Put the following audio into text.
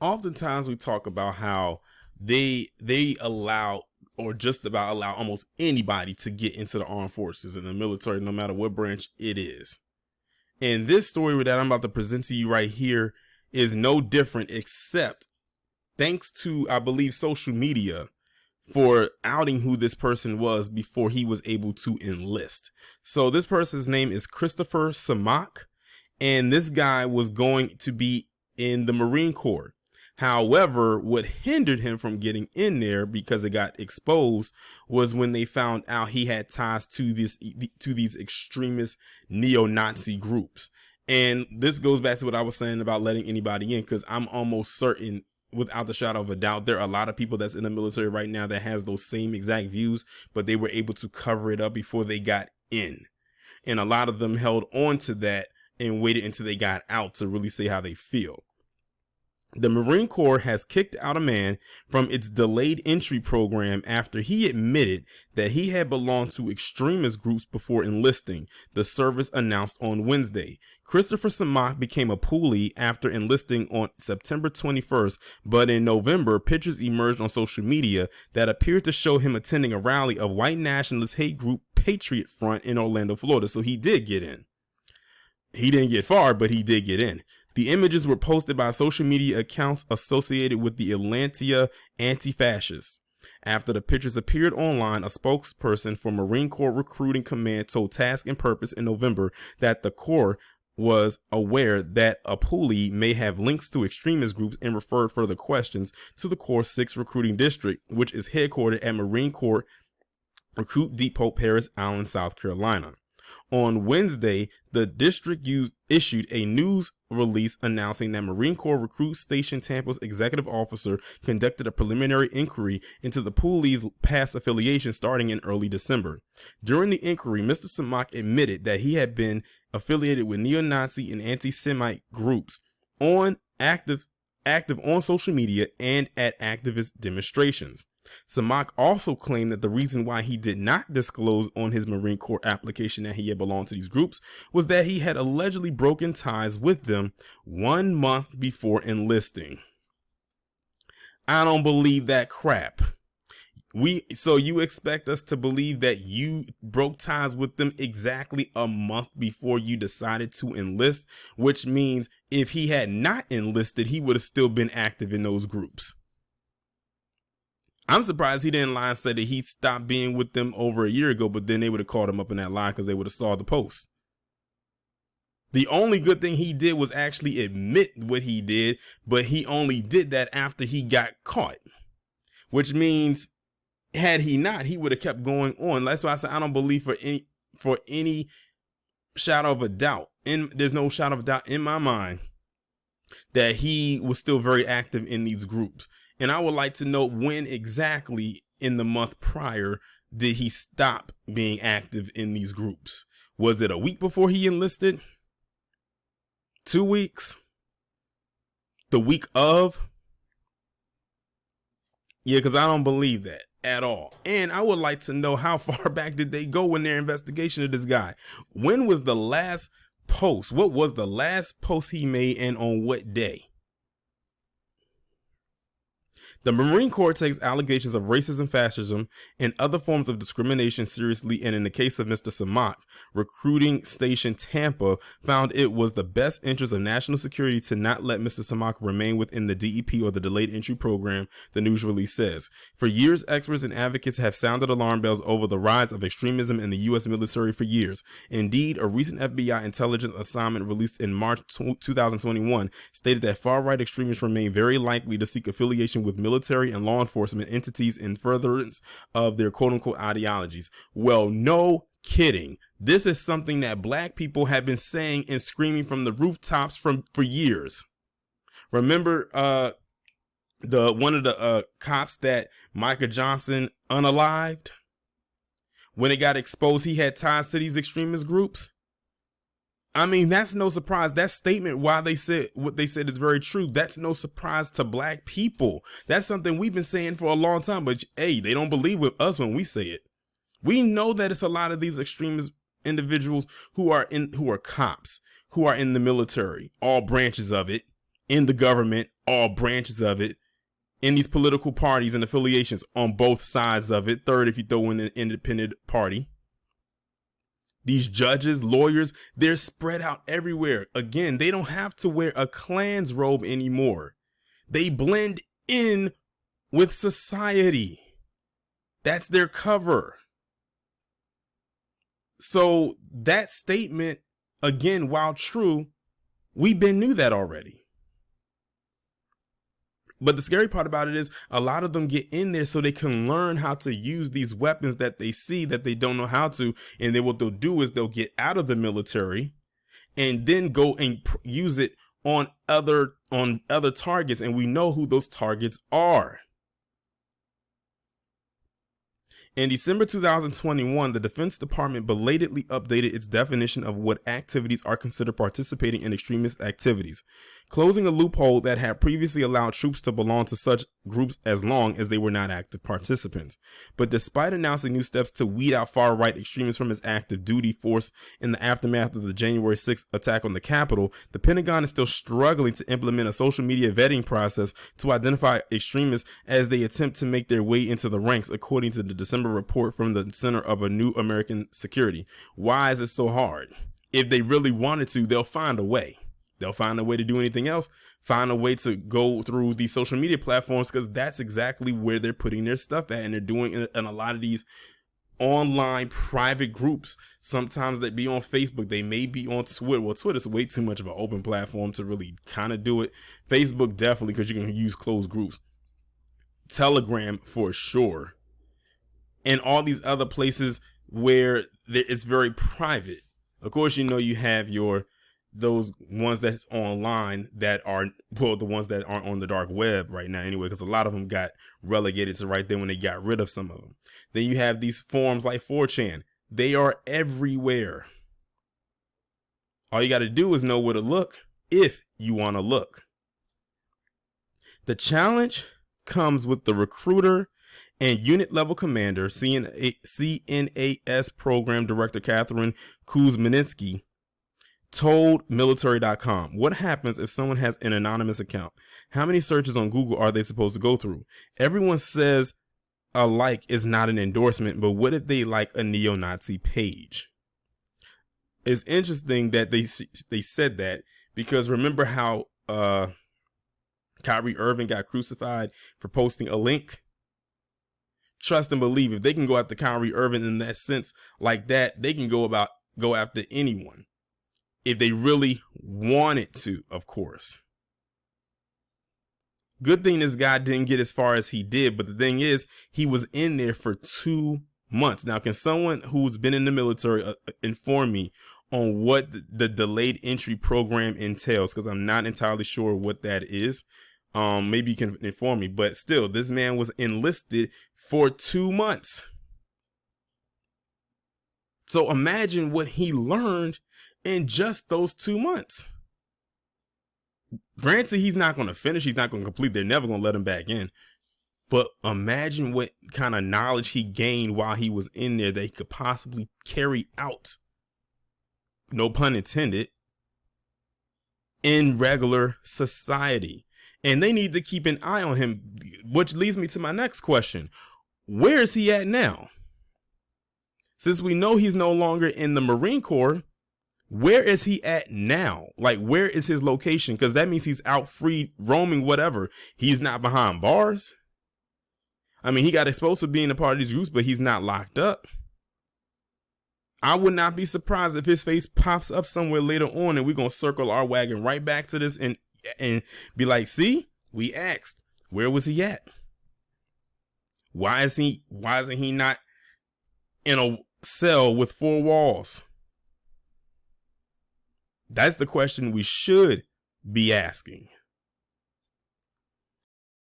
Oftentimes we talk about how they allow or just about allow almost anybody to get into the armed forces and the military, no matter what branch it is. And this story that I'm about to present to you right here is no different, except thanks to, I believe, social media for outing who this person was before he was able to enlist. So this person's name is Christopher Samak, and this guy was going to be in the Marine Corps. However, what hindered him from getting in there, because it got exposed, was when they found out he had ties to these extremist neo-Nazi groups. And this goes back to what I was saying about letting anybody in, because I'm almost certain, without the shadow of a doubt, there are a lot of people that's in the military right now that has those same exact views, but they were able to cover it up before they got in. And a lot of them held on to that and waited until they got out to really say how they feel. The Marine Corps has kicked out a man from its delayed entry program after he admitted that he had belonged to extremist groups before enlisting, the service announced on Wednesday. Christopher Samak became a poolee after enlisting on September 21st, but in November, pictures emerged on social media that appeared to show him attending a rally of white nationalist hate group Patriot Front in Orlando, Florida. So he did get in. He didn't get far, but he did get in. The images were posted by social media accounts associated with the Atlantia anti-fascists. After the pictures appeared online, a spokesperson for Marine Corps Recruiting Command told Task and Purpose in November that the Corps was aware that a poolee may have links to extremist groups and referred further questions to the Corps' 6th Recruiting District, which is headquartered at Marine Corps Recruit Depot, Parris Island, South Carolina. On Wednesday, the district issued a news release announcing that Marine Corps Recruit Station Tampa's executive officer conducted a preliminary inquiry into the poolee's past affiliation starting in early December. During the inquiry, Mr. Samak admitted that he had been affiliated with neo-Nazi and anti-Semite groups active on social media and at activist demonstrations. Samak also claimed that the reason why he did not disclose on his Marine Corps application that he had belonged to these groups was that he had allegedly broken ties with them 1 month before enlisting. I don't believe that crap. So you expect us to believe that you broke ties with them exactly a month before you decided to enlist, which means if he had not enlisted, he would have still been active in those groups. I'm surprised he didn't lie and say that he stopped being with them over a year ago, but then they would have called him up in that lie because they would have saw the post. The only good thing he did was actually admit what he did, but he only did that after he got caught, which means had he not, he would have kept going on. That's why I said I don't believe for any shadow of a doubt, and there's no shadow of a doubt in my mind that he was still very active in these groups. And I would like to know when exactly in the month prior did he stop being active in these groups? Was it a week before he enlisted? 2 weeks? The week of? Yeah, because I don't believe that at all. And I would like to know how far back did they go in their investigation of this guy? When was the last post? What was the last post he made and on what day? The Marine Corps takes allegations of racism, fascism, and other forms of discrimination seriously, and in the case of Mr. Samak, Recruiting Station Tampa found it was the best interest of national security to not let Mr. Samak remain within the DEP or the delayed entry program, the news release says. For years, experts and advocates have sounded alarm bells over the rise of extremism in the U.S. military for years. Indeed, a recent FBI intelligence assignment released in March 2021 stated that far-right extremists remain very likely to seek affiliation with military and law enforcement entities in furtherance of their quote-unquote ideologies. Well, no kidding. This is something that black people have been saying and screaming from the rooftops for years. Remember one of the cops that Micah Johnson unalived? When it got exposed he had ties to these extremist groups? I mean, that's no surprise. That statement, why they said what they said is very true. That's no surprise to black people. That's something we've been saying for a long time, but hey, they don't believe with us when we say it. We know that it's a lot of these extremist individuals who are cops, who are in the military, all branches of it, in the government, all branches of it, in these political parties and affiliations on both sides of it. Third, if you throw in an independent party. These judges, lawyers, they're spread out everywhere. Again, they don't have to wear a Klan's robe anymore. They blend in with society. That's their cover. So that statement, again, while true, we knew that already. But the scary part about it is a lot of them get in there so they can learn how to use these weapons that they see that they don't know how to. And then what they'll do is they'll get out of the military and then go and use it on other targets. And we know who those targets are. In December 2021, the Defense Department belatedly updated its definition of what activities are considered participating in extremist activities, closing a loophole that had previously allowed troops to belong to such groups as long as they were not active participants. But despite announcing new steps to weed out far-right extremists from its active duty force in the aftermath of the January 6th attack on the Capitol, the Pentagon is still struggling to implement a social media vetting process to identify extremists as they attempt to make their way into the ranks, according to the December report from the Center of a New American Security. Why is it so hard? If they really wanted to, they'll find a way. They'll find a way to do anything else, find a way to go through these social media platforms, because that's exactly where they're putting their stuff at. And they're doing it in a lot of these online private groups. Sometimes they be on Facebook, they may be on Twitter. Well, Twitter's way too much of an open platform to really kind of do it. Facebook definitely, because you can use closed groups. Telegram for sure. And all these other places where it's very private. Of course, you know, you have those ones that's online that are, well, the ones that aren't on the dark web right now anyway, because a lot of them got relegated to right there when they got rid of some of them. Then you have these forums like 4chan. They are everywhere. All you got to do is know where to look if you want to look. The challenge comes with the recruiter and unit level commander, CNAS program director Catherine Kuzminski, told military.com. What happens if someone has an anonymous account? How many searches on Google are they supposed to go through? Everyone says a like is not an endorsement, but what if they like a neo-Nazi page? It's interesting that they said that, because remember how Kyrie Irving got crucified for posting a link? Trust and believe, if they can go after Kyrie Irving in that sense like that, they can go after anyone. If they really wanted to, of course. Good thing this guy didn't get as far as he did, but the thing is, he was in there for 2 months. Now, can someone who's been in the military inform me on what the delayed entry program entails? Because I'm not entirely sure what that is. Maybe you can inform me, but still, this man was enlisted for 2 months. So imagine what he learned in just those 2 months. Granted, he's not going to finish. He's not going to complete. They're never going to let him back in. But imagine what kind of knowledge he gained while he was in there that he could possibly carry out, no pun intended, in regular society. And they need to keep an eye on him, which leads me to my next question. Where is he at now? Since we know he's no longer in the Marine Corps, where is he at now? Like, where is his location? Because that means he's out free roaming, whatever. He's not behind bars. I mean, he got exposed to being a part of these groups, but he's not locked up. I would not be surprised if his face pops up somewhere later on and we're going to circle our wagon right back to this and be like, see, we asked, where was he at? Why isn't he not in a cell with 4 walls? That's the question we should be asking.